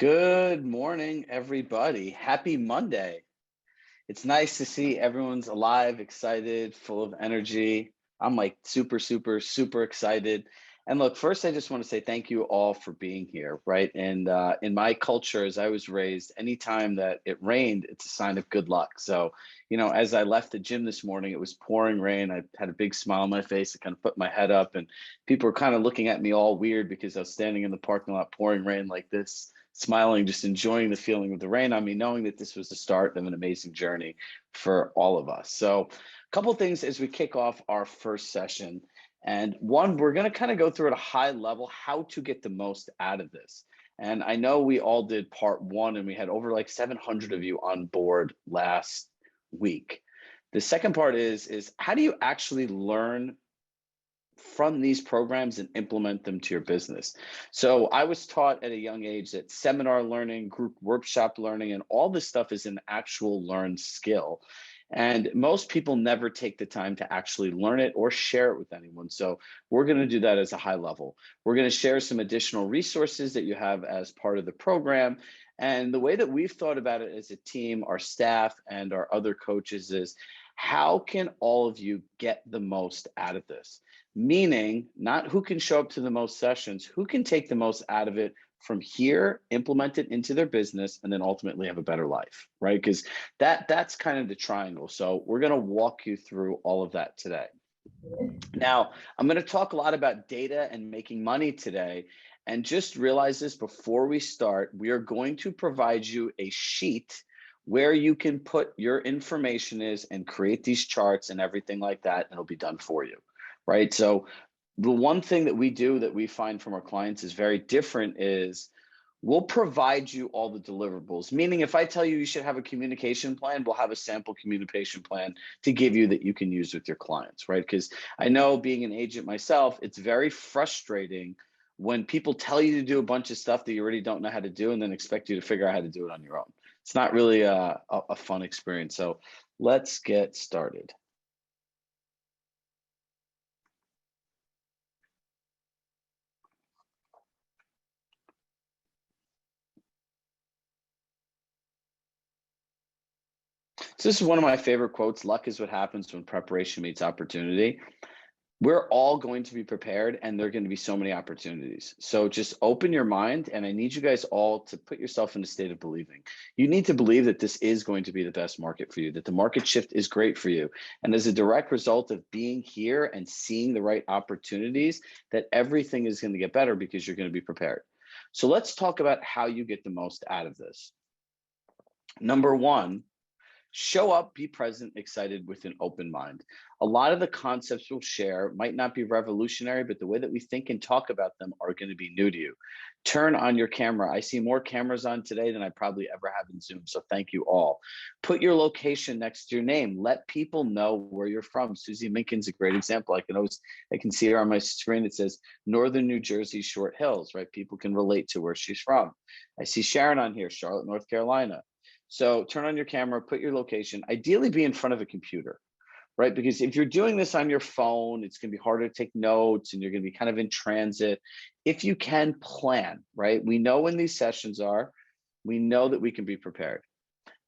Good morning, everybody. Happy Monday. It's nice to see everyone's alive, excited, full of energy. I'm like super excited. And look, first, I just want to say thank you all for being here, right? And in my culture, as I was raised, anytime that it rained, it's a sign of good luck. So, as I left the gym this morning, it was pouring rain. I had a big smile on my face. I kind of put my head up, and people were kind of looking at me all weird because I was standing in the parking lot pouring rain like this, smiling, just enjoying the feeling of the rain on me, knowing that this was the start of an amazing journey for all of us. So, a couple things as we kick off our first session. And one, we're going to kind of go through at a high level how to get the most out of this. And I know we all did part one, and we had over like 700 of you on board last week. The second part is how do you actually learn from these programs and implement them to your business? So I was taught at a young age that seminar learning, group workshop learning, and all this stuff is an actual learned skill. And most people never take the time to actually learn it or share it with anyone. So we're going to do that as a high level. We're going to share some additional resources that you have as part of the program. And the way that we've thought about it as a team, our staff and our other coaches, is how can all of you get the most out of this? Meaning not who can show up to the most sessions, who can take the most out of it from here, implement it into their business, and then ultimately have a better life, right? Because that's kind of the triangle. So we're going to walk you through all of that today. Now, I'm going to talk a lot about data and making money today. And just realize this before we start, we are going to provide you a sheet where you can put your information is and create these charts and everything like that, and it'll be done for you, right? So the one thing that we do that we find from our clients is very different is we'll provide you all the deliverables. Meaning if I tell you you should have a communication plan, we'll have a sample communication plan to give you that you can use with your clients, right? Because I know being an agent myself, it's very frustrating when people tell you to do a bunch of stuff that you already don't know how to do and then expect you to figure out how to do it on your own. It's not really a fun experience. So let's get started. So this is one of my favorite quotes. Luck is what happens when preparation meets opportunity. We're all going to be prepared, and there are going to be so many opportunities. So just open your mind, and I need you guys all to put yourself in a state of believing. You need to believe that this is going to be the best market for you, that the market shift is great for you. And as a direct result of being here and seeing the right opportunities, that everything is going to get better because you're going to be prepared. So let's talk about how you get the most out of this. Number one, show up, be present, excited with an open mind. A lot of the concepts we'll share might not be revolutionary, but the way that we think and talk about them are going to be new to you. Turn on your camera. I see more cameras on today than I probably ever have in Zoom, so thank you all. Put your location next to your name. Let people know where you're from. Susie Minkin's a great example. I can see her on my screen. It says Northern New Jersey, Short Hills, right? People can relate to where she's from. I see Sharon on here, Charlotte, North Carolina. So turn on your camera, put your location, ideally be in front of a computer, right? Because if you're doing this on your phone, it's going to be harder to take notes and you're going to be kind of in transit. If you can plan, right? We know when these sessions are, we know that we can be prepared.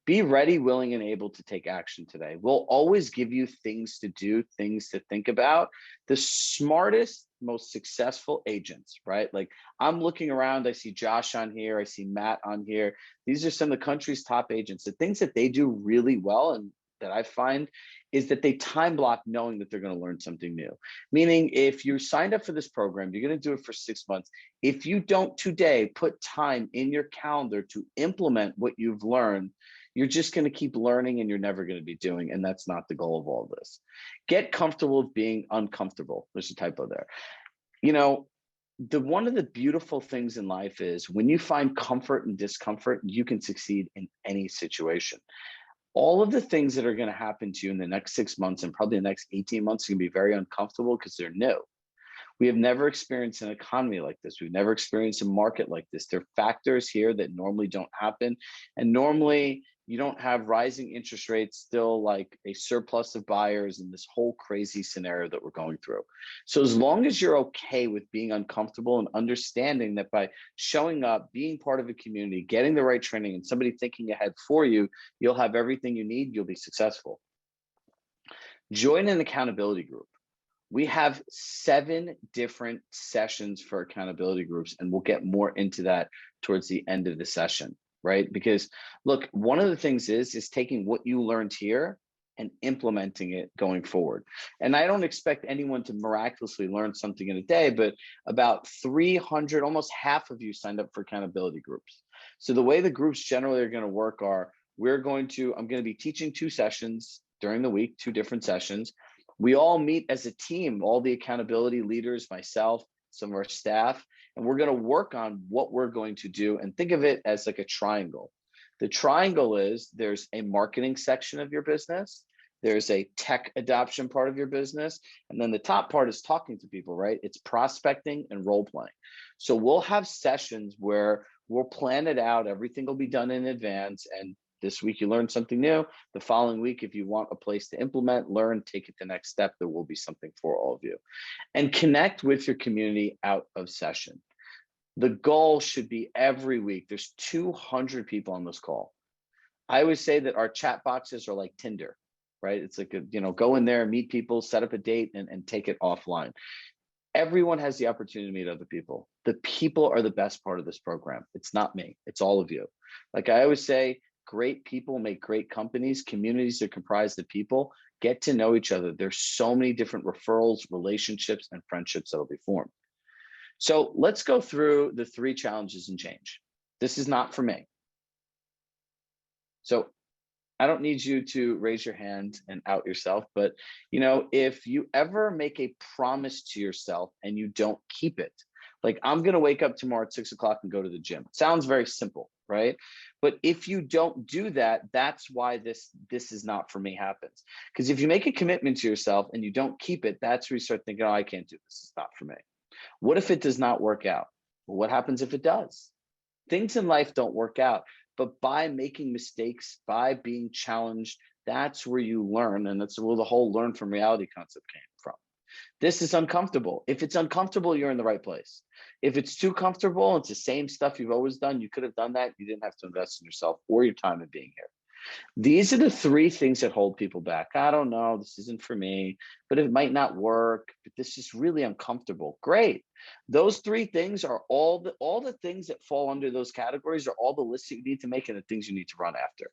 Be ready, willing, and able to take action today. We'll always give you things to do, things to think about. The smartest, most successful agents, right? Like I'm looking around, I see Josh on here, I see Matt on here. These are some of the country's top agents. The things that they do really well and that I find is that they time block knowing that they're going to learn something new. Meaning if you signed up for this program, you're going to do it for 6 months. If you don't today put time in your calendar to implement what you've learned, you're just going to keep learning and you're never going to be doing. And that's not the goal of all of this. Get comfortable with being uncomfortable. There's a typo there. One of the beautiful things in life is when you find comfort and discomfort, you can succeed in any situation. All of the things that are going to happen to you in the next 6 months and probably the next 18 months are going to be very uncomfortable because they're new. We have never experienced an economy like this. We've never experienced a market like this. There are factors here that normally don't happen. And normally You don't have rising interest rates, still like a surplus of buyers in this whole crazy scenario that we're going through. So as long as you're okay with being uncomfortable and understanding that by showing up, being part of a community, getting the right training, and somebody thinking ahead for you, you'll have everything you need, you'll be successful. Join an accountability group. We have 7 different sessions for accountability groups, and we'll get more into that towards the end of the session, right? Because look, one of the things is taking what you learned here and implementing it going forward. And I don't expect anyone to miraculously learn something in a day, but about 300, almost half of you signed up for accountability groups. So the way the groups generally are going to work are, I'm going to be teaching 2 sessions during the week, 2 different sessions. We all meet as a team, all the accountability leaders, myself, some of our staff, and we're going to work on what we're going to do, and think of it as like a triangle. The triangle is, there's a marketing section of your business, there's a tech adoption part of your business, and then the top part is talking to people, right? It's prospecting and role playing. So we'll have sessions where we'll plan it out. Everything will be done in advance, and this week you learn something new. The following week, if you want a place to implement, learn, take it the next step, there will be something for all of you. And connect with your community out of session. The goal should be every week. There's 200 people on this call. I always say that our chat boxes are like Tinder, right? It's like, go in there, meet people, set up a date, and take it offline. Everyone has the opportunity to meet other people. The people are the best part of this program. It's not me, it's all of you. Like I always say, great people make great companies. Communities are comprised of people. Get to know each other. There's so many different referrals, relationships, and friendships that'll be formed. So let's go through the 3 challenges and change. This is not for me. So I don't need you to raise your hand and out yourself, but if you ever make a promise to yourself and you don't keep it, like I'm going to wake up tomorrow at 6 o'clock and go to the gym. It sounds very simple, right? But if you don't do that, that's why this is not for me happens. Because if you make a commitment to yourself and you don't keep it, that's where you start thinking, oh, I can't do this. It's not for me. What if it does not work out? Well, what happens if it does? Things in life don't work out, but by making mistakes, by being challenged, that's where you learn. And that's where the whole learn from reality concept came from. This is uncomfortable. If it's uncomfortable, you're in the right place. If it's too comfortable, it's the same stuff you've always done, you could have done that. You didn't have to invest in yourself or your time in being here. These are the 3 things that hold people back. I don't know, this isn't for me, but it might not work, but this is really uncomfortable. Great. Those 3 things are all the things that fall under those categories are all the lists you need to make and the things you need to run after.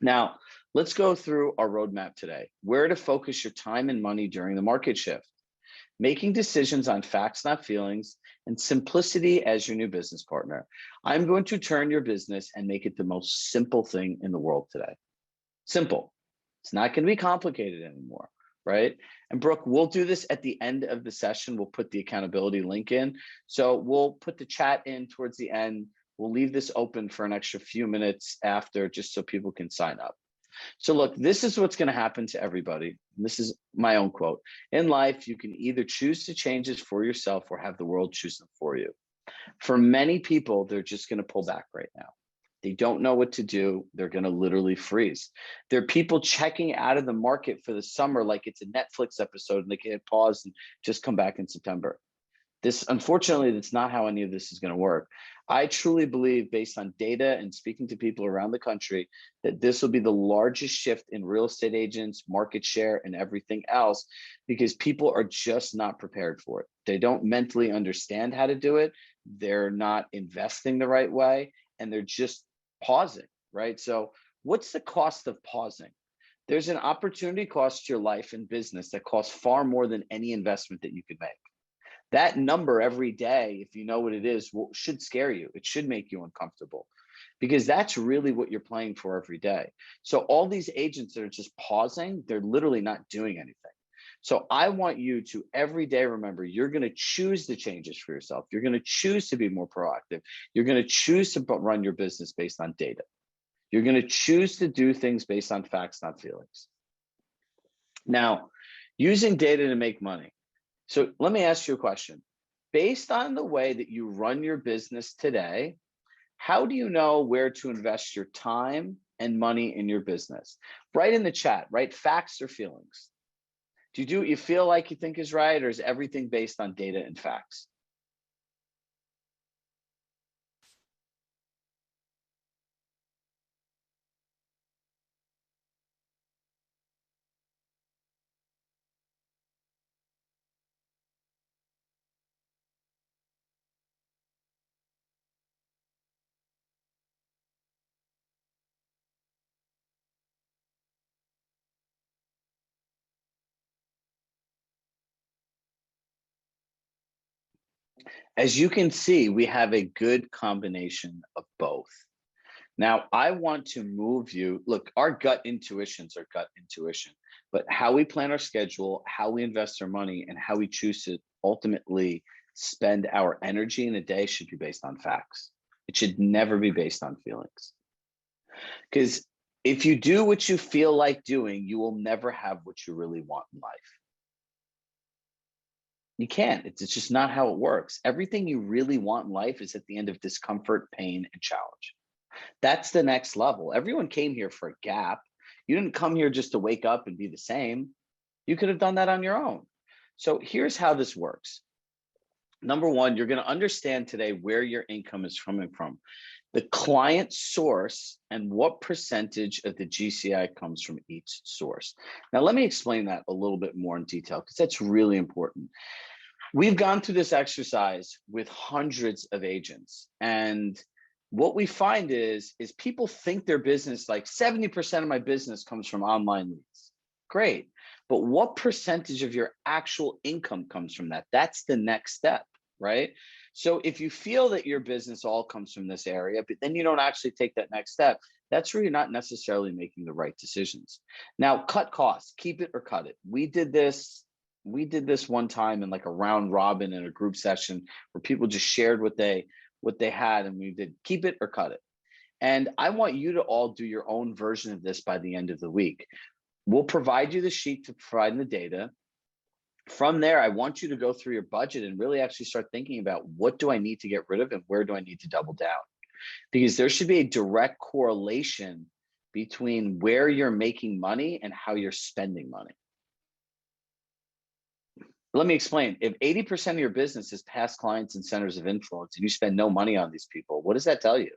Now, let's go through our roadmap today. Where to focus your time and money during the market shift. Making decisions on facts, not feelings, and simplicity as your new business partner. I'm going to turn your business and make it the most simple thing in the world today. Simple. It's not going to be complicated anymore, right? And Brooke, we'll do this at the end of the session. We'll put the accountability link in. So we'll put the chat in towards the end. We'll leave this open for an extra few minutes after, just so people can sign up. So look, this is what's going to happen to everybody. This is my own quote. In life, you can either choose to change it for yourself or have the world choose them for you. For many people, they're just going to pull back right now. They don't know what to do. They're going to literally freeze. There are people checking out of the market for the summer like it's a Netflix episode and they can hit pause and just come back in September. Unfortunately, that's not how any of this is going to work. I truly believe, based on data and speaking to people around the country, that this will be the largest shift in real estate agents, market share, and everything else, because people are just not prepared for it. They don't mentally understand how to do it. They're not investing the right way, and they're just pausing, right? So what's the cost of pausing? There's an opportunity cost to your life and business that costs far more than any investment that you could make. That number every day, if you know what it is, should scare you. It should make you uncomfortable, because that's really what you're playing for every day. So all these agents that are just pausing, they're literally not doing anything. So I want you to every day remember, you're going to choose the changes for yourself. You're going to choose to be more proactive. You're going to choose to run your business based on data. You're going to choose to do things based on facts, not feelings. Now, using data to make money. So let me ask you a question. Based on the way that you run your business today, How do you know where to invest your time and money in your business? Write in the chat, right? Facts or feelings? Do you do what you feel like you think is right, or is everything based on data and facts? As you can see, we have a good combination of both. Now, I want to move you. Look, our gut intuitions are gut intuition, but how we plan our schedule, how we invest our money, and how we choose to ultimately spend our energy in a day should be based on facts. It should never be based on feelings. Because if you do what you feel like doing, you will never have what you really want in life. You can't. It's just not how it works. Everything you really want in life is at the end of discomfort, pain, and challenge. That's the next level. Everyone came here for a gap. You didn't come here just to wake up and be the same. You could have done that on your own. So here's how this works. Number one, you're going to understand today where your income is coming from, the client source, and what percentage of the GCI comes from each source. Now, let me explain that a little bit more in detail because that's really important. We've gone through this exercise with hundreds of agents, and what we find is people think their business, like 70% of my business comes from online leads. Great. But what percentage of your actual income comes from that? That's the next step, right? So if you feel that your business all comes from this area, but then you don't actually take that next step, that's where you're not necessarily making the right decisions. Now, cut costs, keep it or cut it. We did this one time in like a round robin in a group session where people just shared what they had, and we did keep it or cut it. And I want you to all do your own version of this by the end of the week. We'll provide you the sheet to provide the data. From there, I want you to go through your budget and really actually start thinking about what do I need to get rid of and where do I need to double down? Because there should be a direct correlation between where you're making money and how you're spending money. Let me explain. If 80% of your business is past clients and centers of influence and you spend no money on these people, what does that tell you?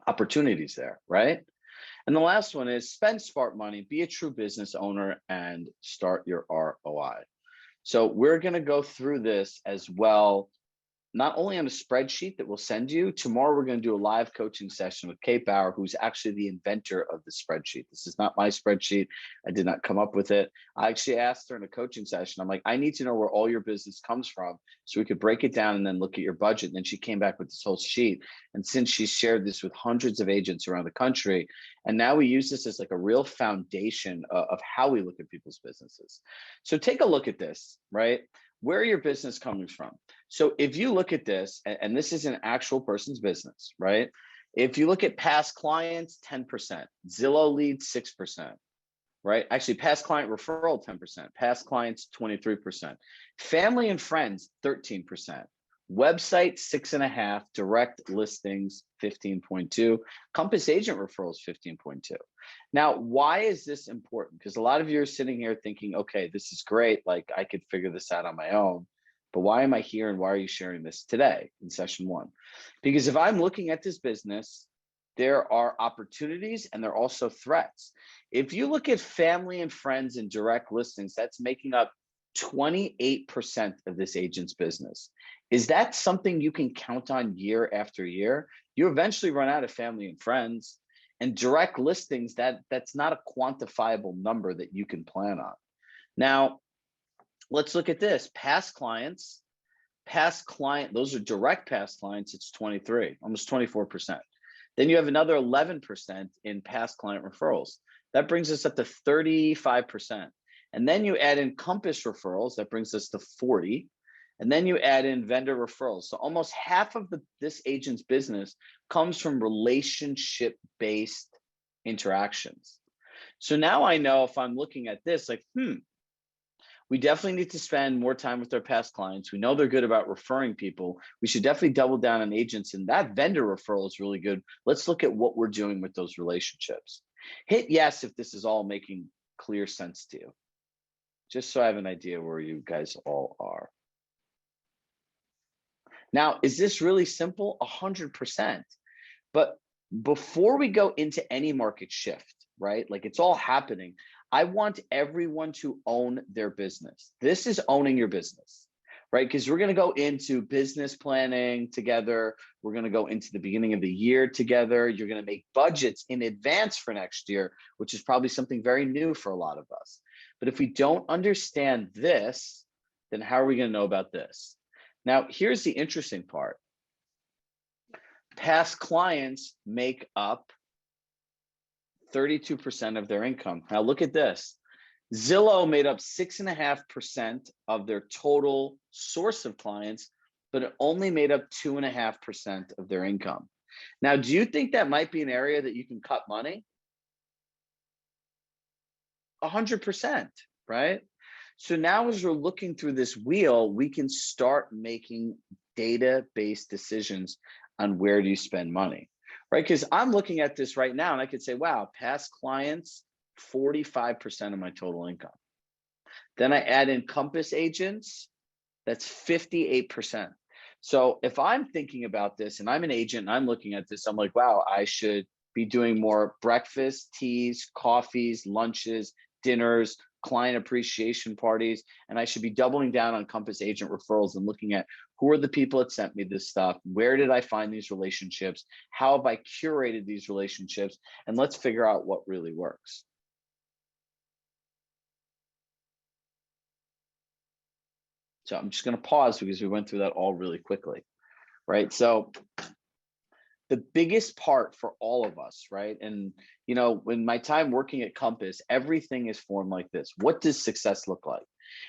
Opportunities there, right? And the last one is spend smart money, be a true business owner, and start your ROI. So we're going to go through this as well, not only on a spreadsheet that we'll send you. Tomorrow, we're going to do a live coaching session with Kate Bauer, who's actually the inventor of the spreadsheet. This is not my spreadsheet. I did not come up with it. I actually asked her in a coaching session, I'm like, I need to know where all your business comes from so we could break it down and then look at your budget. And then she came back with this whole sheet. And since she's shared this with hundreds of agents around the country, and now we use this as like a real foundation of how we look at people's businesses. So take a look at this, right? Where your business coming from? So if you look at this, and this is an actual person's business, right? If you look at past clients, 10%, Zillow leads, 6%, right? Actually, past client referral, 10%, past clients, 23%, family and friends, 13%, website, 6.5%, direct listings, 15.2%, Compass agent referrals, 15.2%. Now, why is this important? Because a lot of you are sitting here thinking, okay, this is great. Like I could figure this out on my own, but why am I here and why are you sharing this today in session one? Because if I'm looking at this business, there are opportunities and there are also threats. If you look at family and friends and direct listings, that's making up 28% of this agent's business. Is that something you can count on year after year? You eventually run out of family and friends, and direct listings, that's not a quantifiable number that you can plan on. Now, let's look at this. Past client, those are direct past clients, it's 23, almost 24%. Then you have another 11% in past client referrals. That brings us up to 35%. And then you add in Compass referrals, that brings us to 40. And then you add in vendor referrals. So almost half of this agent's business comes from relationship-based interactions. So now I know if I'm looking at this, like, We definitely need to spend more time with our past clients. We know they're good about referring people. We should definitely double down on agents, and that vendor referral is really good. Let's look at what we're doing with those relationships. Hit yes if this is all making clear sense to you, just so I have an idea where you guys all are. Now, is this really simple? 100%. But before we go into any market shift, right? Like it's all happening. I want everyone to own their business. This is owning your business, right? Because we're going to go into business planning together. We're going to go into the beginning of the year together. You're going to make budgets in advance for next year, which is probably something very new for a lot of us. But if we don't understand this, then how are we going to know about this? Now, here's the interesting part. Past clients make up 32% of their income. Now look at this. Zillow made up 6.5% of their total source of clients, but it only made up 2.5% of their income. Now, do you think that might be an area that you can cut money? 100%, right? So now as we're looking through this wheel, we can start making data-based decisions on where do you spend money, right? Because I'm looking at this right now and I could say, wow, past clients, 45% of my total income. Then I add in Compass agents, that's 58%. So if I'm thinking about this and I'm an agent and I'm looking at this, I'm like, wow, I should be doing more breakfast, teas, coffees, lunches, dinners, client appreciation parties, and I should be doubling down on Compass agent referrals and looking at who are the people that sent me this stuff, where did I find these relationships, how have I curated these relationships, and let's figure out what really works. So I'm just going to pause because we went through that all really quickly, right? So the biggest part for all of us, right? And, you know, when my time working at Compass, everything is formed like this. What does success look like?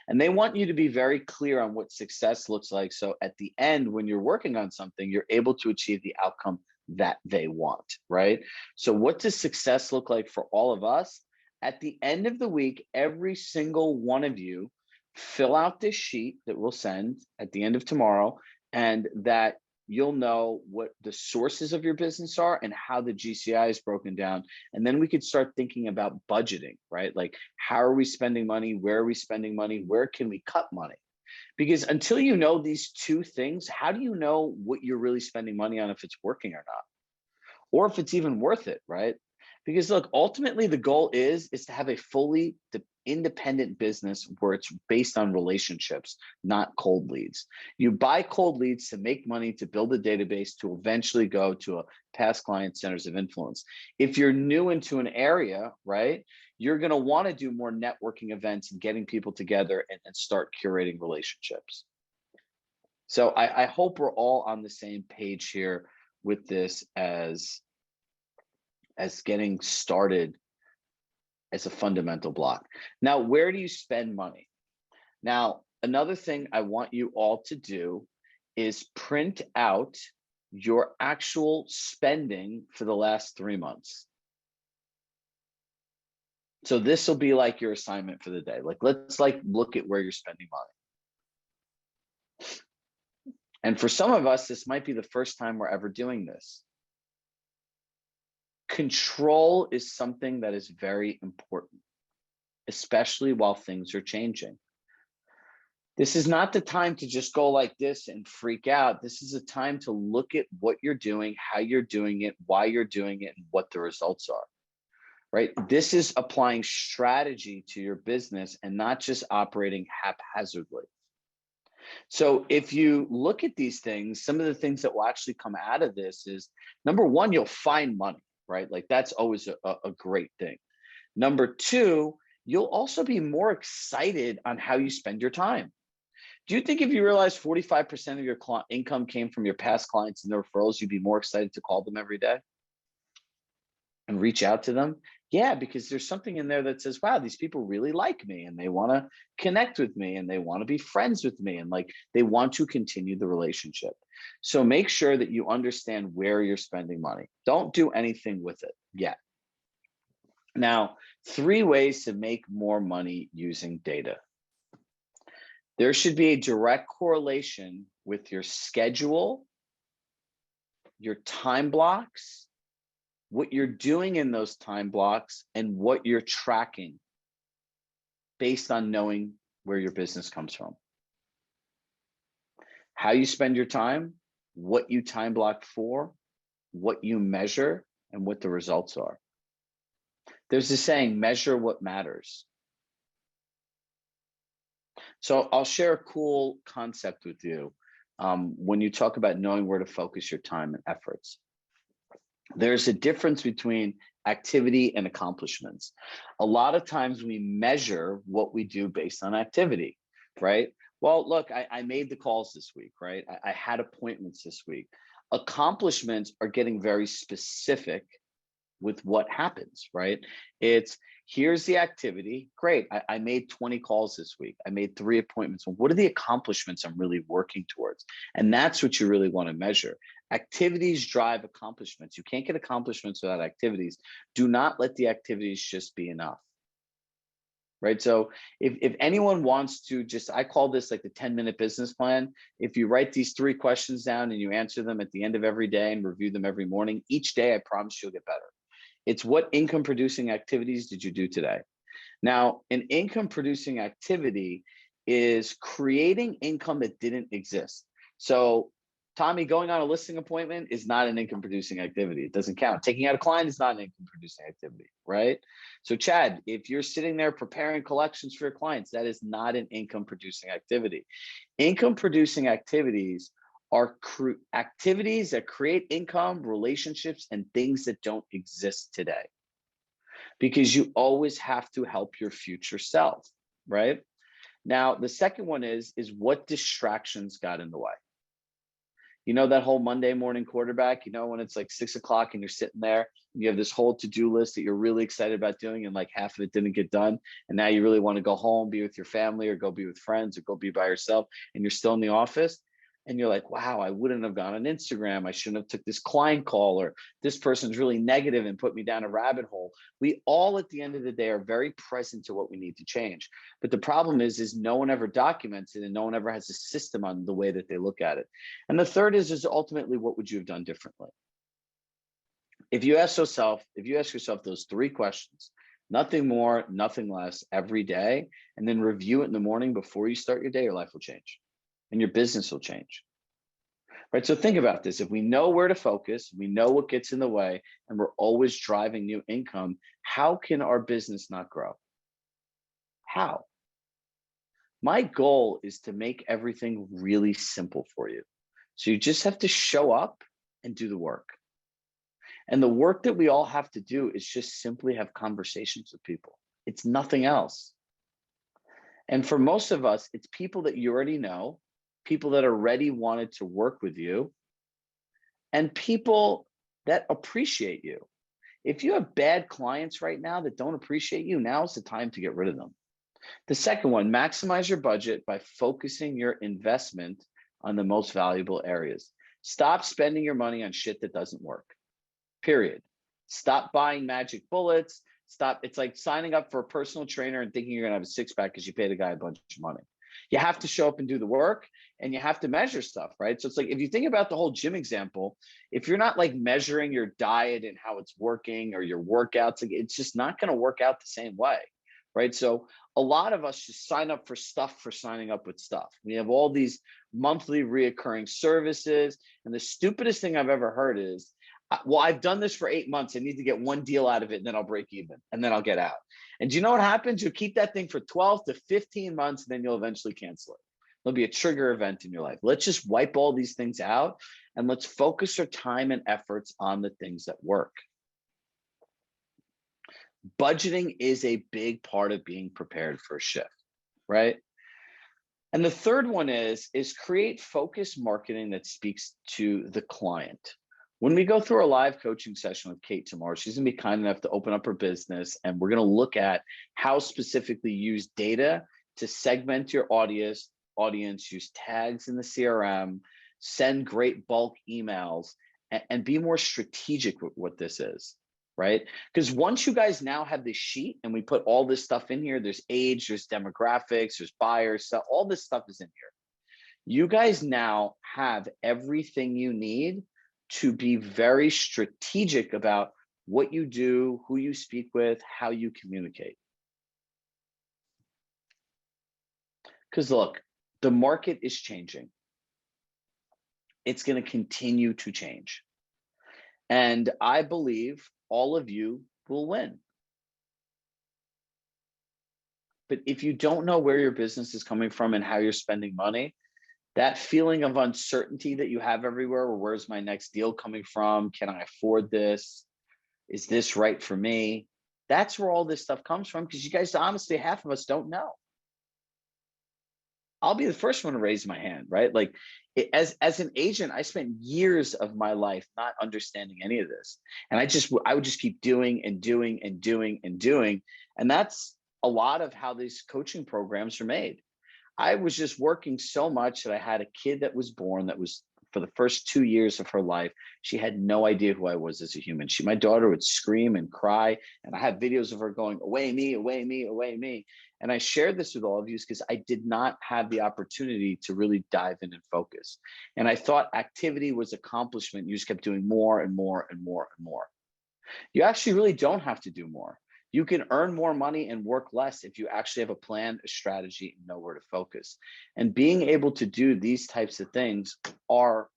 And they want you to be very clear on what success looks like. So at the end, when you're working on something, you're able to achieve the outcome that they want, right? So what does success look like for all of us? At the end of the week, every single one of you fill out this sheet that we'll send at the end of tomorrow, and that you'll know what the sources of your business are and how the GCI is broken down. And then we could start thinking about budgeting, right? Like, how are we spending money? Where are we spending money? Where can we cut money? Because until you know these two things, how do you know what you're really spending money on, if it's working or not? Or if it's even worth it, right? Because look, ultimately the goal is to have a fully independent business where it's based on relationships, not cold leads. You buy cold leads to make money, to build a database, to eventually go to a past client centers of influence. If you're new into an area, right, you're going to want to do more networking events and getting people together and start curating relationships. So I hope we're all on the same page here with this as getting started as a fundamental block. Now, where do you spend money? Now, another thing I want you all to do is print out your actual spending for the last 3 months. So this will be like your assignment for the day. Like, let's look at where you're spending money. And for some of us, this might be the first time we're ever doing this. Control is something that is very important, especially while things are changing. This is not the time to just go like this and freak out. This is a time to look at what you're doing, how you're doing it, why you're doing it, and what the results are, right? This is applying strategy to your business and not just operating haphazardly. So if you look at these things, some of the things that will actually come out of this is, number one, you'll find money, right? Like that's always a great thing. Number two, you'll also be more excited on how you spend your time. Do you think if you realize 45% of your income came from your past clients and their referrals, you'd be more excited to call them every day and reach out to them? Yeah, because there's something in there that says, wow, these people really like me and they want to connect with me and they want to be friends with me and like they want to continue the relationship. So make sure that you understand where you're spending money. Don't do anything with it yet. Now, 3 ways to make more money using data. There should be a direct correlation with your schedule, your time blocks, what you're doing in those time blocks, and what you're tracking based on knowing where your business comes from. How you spend your time, what you time block for, what you measure, and what the results are. There's this saying, measure what matters. So I'll share a cool concept with you when you talk about knowing where to focus your time and efforts. There's a difference between activity and accomplishments. A lot of times we measure what we do based on activity, right? Well, look, I made the calls this week, right? I had appointments this week. Accomplishments are getting very specific with what happens, right? It's here's the activity. Great. I made 20 calls this week. I made 3 appointments. What are the accomplishments I'm really working towards? And that's what you really want to measure. Activities drive accomplishments. You can't get accomplishments without activities. Do not let the activities just be enough. Right. So if anyone wants to just, I call this like the 10-minute business plan. If you write these 3 questions down and you answer them at the end of every day and review them every morning, each day, I promise you'll get better. It's what income producing activities did you do today? Now, an income producing activity is creating income that didn't exist. So Tommy, going on a listing appointment is not an income producing activity. It doesn't count. Taking out a client is not an income producing activity, right? So Chad, if you're sitting there preparing collections for your clients, that is not an income producing activity. Income producing activities are activities that create income, relationships, and things that don't exist today. Because you always have to help your future self, right? Now, the second one is what distractions got in the way? You know, that whole Monday morning quarterback, you know, when it's like 6 o'clock and you're sitting there, and you have this whole to-do list that you're really excited about doing, and like half of it didn't get done. And now you really want to go home, be with your family, or go be with friends, or go be by yourself, and you're still in the office. And you're like, wow, I wouldn't have gone on Instagram. I shouldn't have took this client call, or this person's really negative and put me down a rabbit hole. We all, at the end of the day, are very present to what we need to change. But the problem is no one ever documents it, and no one ever has a system on the way that they look at it. And the third is ultimately, what would you have done differently? If you ask yourself those 3 questions, nothing more, nothing less, every day, and then review it in the morning before you start your day, your life will change. And your business will change, right? So think about this. If we know where to focus, we know what gets in the way, and we're always driving new income, how can our business not grow? How? My goal is to make everything really simple for you. So you just have to show up and do the work. And the work that we all have to do is just simply have conversations with people. It's nothing else. And for most of us, it's people that you already know, people that already wanted to work with you, and people that appreciate you. If you have bad clients right now that don't appreciate you, now's the time to get rid of them. The second one, maximize your budget by focusing your investment on the most valuable areas. Stop spending your money on shit that doesn't work, period. Stop buying magic bullets. Stop. It's like signing up for a personal trainer and thinking you're going to have a 6-pack because you paid a guy a bunch of money. You have to show up and do the work, and you have to measure stuff, right? So it's like, if you think about the whole gym example, if you're not like measuring your diet and how it's working, or your workouts, like, it's just not going to work out the same way, right? So a lot of us just sign up for stuff for signing up with stuff. We have all these monthly reoccurring services. And the stupidest thing I've ever heard is, well, I've done this for 8 months. I need to get one deal out of it, and then I'll break even, and then I'll get out. And do you know what happens? You'll keep that thing for 12 to 15 months, and then you'll eventually cancel it. There'll be a trigger event in your life. Let's just wipe all these things out, and let's focus our time and efforts on the things that work. Budgeting is a big part of being prepared for a shift, right? And the third one is create focused marketing that speaks to the client. When we go through our live coaching session with Kate tomorrow, she's going to be kind enough to open up her business, and we're going to look at how specifically use data to segment your audience, use tags in the CRM, send great bulk emails, and be more strategic with what this is. right? Because once you guys now have this sheet and we put all this stuff in here, there's age, there's demographics, there's buyers, so all this stuff is in here. You guys now have everything you need to be very strategic about what you do, who you speak with, how you communicate. Because look, the market is changing. It's going to continue to change. And I believe all of you will win. But if you don't know where your business is coming from and how you're spending money, that feeling of uncertainty that you have everywhere, or where's my next deal coming from? Can I afford this? Is this right for me? That's where all this stuff comes from, because you guys, honestly, half of us don't know. I'll be the first one to raise my hand, right? Like as an agent, I spent years of my life not understanding any of this. And I would just keep doing and doing and doing and doing. And that's a lot of how these coaching programs are made. I was just working so much that I had a kid that was born that was, for the first 2 years of her life, she had no idea who I was as a human. My daughter would scream and cry, and I have videos of her going, away me, away me, away me. And I shared this with all of you because I did not have the opportunity to really dive in and focus. And I thought activity was accomplishment. You just kept doing more and more and more and more. You actually really don't have to do more. You can earn more money and work less if you actually have a plan, a strategy, and know where to focus. And being able to do these types of things are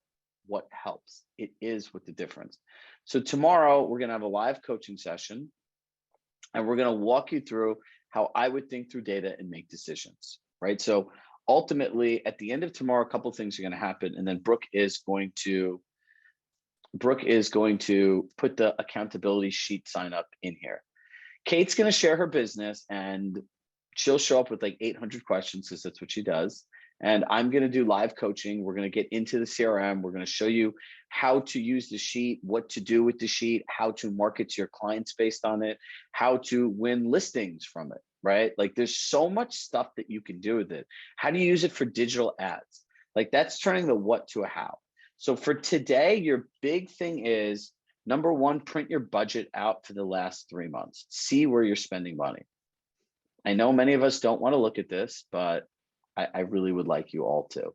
what helps. It is what the difference. So tomorrow we're going to have a live coaching session, and we're going to walk you through how I would think through data and make decisions, right? So ultimately, at the end of tomorrow, a couple of things are going to happen, and then Brooke is going to put the accountability sheet sign up in here. Kate's going to share her business, and she'll show up with like 800 questions because that's what she does. And I'm going to do live coaching. We're going to get into the CRM. We're going to show you how to use the sheet, what to do with the sheet, how to market to your clients based on it, how to win listings from it, right? Like there's so much stuff that you can do with it. How do you use it for digital ads? Like that's turning the what to a how. So for today, your big thing is, number one, print your budget out for the last 3 months. See where you're spending money. I know many of us don't want to look at this, but I really would like you all to.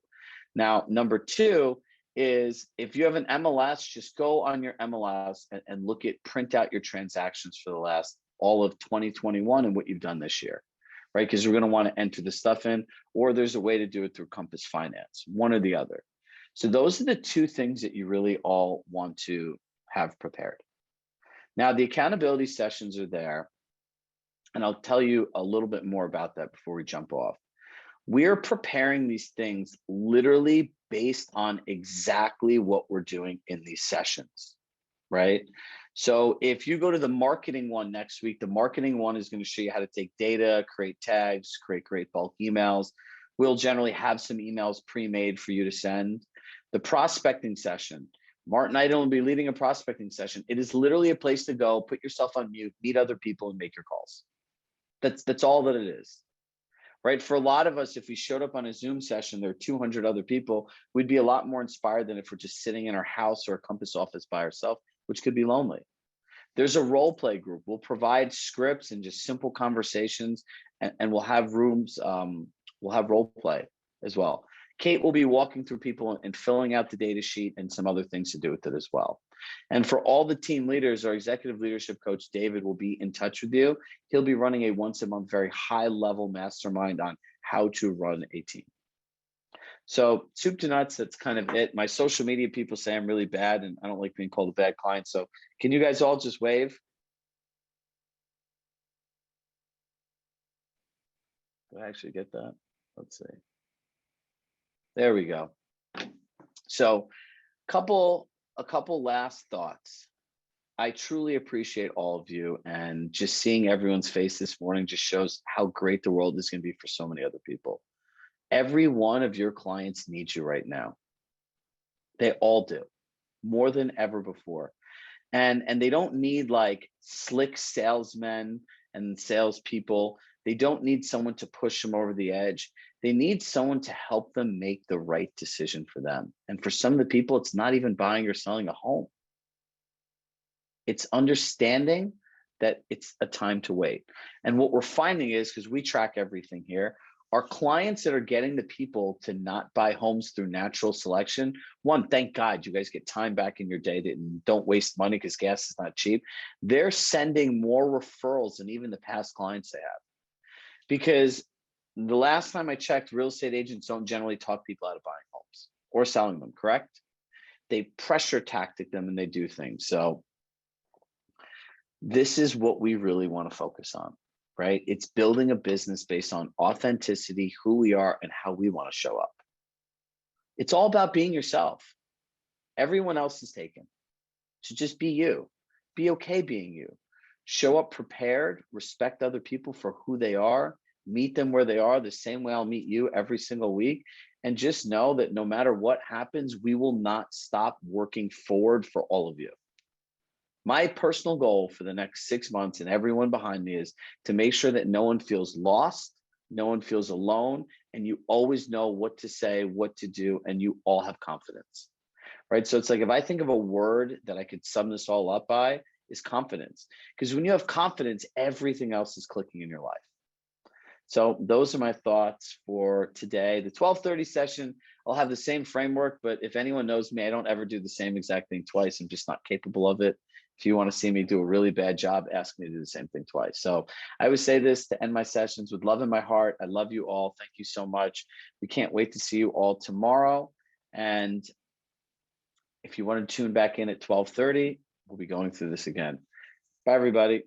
Now, number two is, if you have an MLS, just go on your MLS and print out your transactions for the last all of 2021 and what you've done this year, right? Because we're going to want to enter the stuff in, or there's a way to do it through Compass Finance, one or the other. So those are the two things that you really all want to have prepared. Now, the accountability sessions are there, and I'll tell you a little bit more about that before we jump off. We're preparing these things literally based on exactly what we're doing in these sessions, right? So if you go to the marketing one next week, the marketing one is going to show you how to take data, create tags, create great bulk emails. We'll generally have some emails pre-made for you to send. The prospecting session, Martin Idle will be leading a prospecting session. It is literally a place to go, put yourself on mute, meet other people, and make your calls. That's all that it is, right? For a lot of us, if we showed up on a Zoom session, there are 200 other people, we'd be a lot more inspired than if we're just sitting in our house or a Compass office by ourselves, which could be lonely. There's a role play group. We'll provide scripts and just simple conversations, and we'll have rooms, we'll have role play as well. Kate will be walking through people and filling out the data sheet and some other things to do with it as well. And for all the team leaders, our executive leadership coach, David, will be in touch with you. He'll be running a once a month, very high level mastermind on how to run a team. So soup to nuts, that's kind of it. My social media people say I'm really bad and I don't like being called a bad client. So can you guys all just wave? Did I actually get that? Let's see. There we go. So a couple last thoughts. I truly appreciate all of you, and just seeing everyone's face this morning just shows how great the world is going to be for so many other people. Every one of your clients needs you right now. They all do, more than ever before. And they don't need like slick salesmen and salespeople. They don't need someone to push them over the edge. They need someone to help them make the right decision for them. And for some of the people, it's not even buying or selling a home. It's understanding that it's a time to wait. And what we're finding is, because we track everything here, our clients that are getting the people to not buy homes through natural selection, one, thank God you guys get time back in your day and don't waste money because gas is not cheap. They're sending more referrals than even the past clients they have. Because the last time I checked, real estate agents don't generally talk people out of buying homes or selling them, correct? They pressure tactic them and they do things. So this is what we really want to focus on, right? It's building a business based on authenticity, who we are, and how we want to show up. It's all about being yourself. Everyone else is taken. So just be you. Be okay being you. Show up prepared, respect other people for who they are, meet them where they are the same way I'll meet you every single week. And just know that no matter what happens, we will not stop working forward for all of you. My personal goal for the next 6 months and everyone behind me is to make sure that no one feels lost, no one feels alone, and you always know what to say, what to do, and you all have confidence, right? So it's like, if I think of a word that I could sum this all up by, is confidence. Because when you have confidence, everything else is clicking in your life. So those are my thoughts for today. The 12:30 session, I'll have the same framework, but if anyone knows me, I don't ever do the same exact thing twice. I'm just not capable of it. If you want to see me do a really bad job, ask me to do the same thing twice. So I would say this to end my sessions: with love in my heart. I love you all. Thank you so much. We can't wait to see you all tomorrow. And if you want to tune back in at 12:30, we'll be going through this again. Bye, everybody.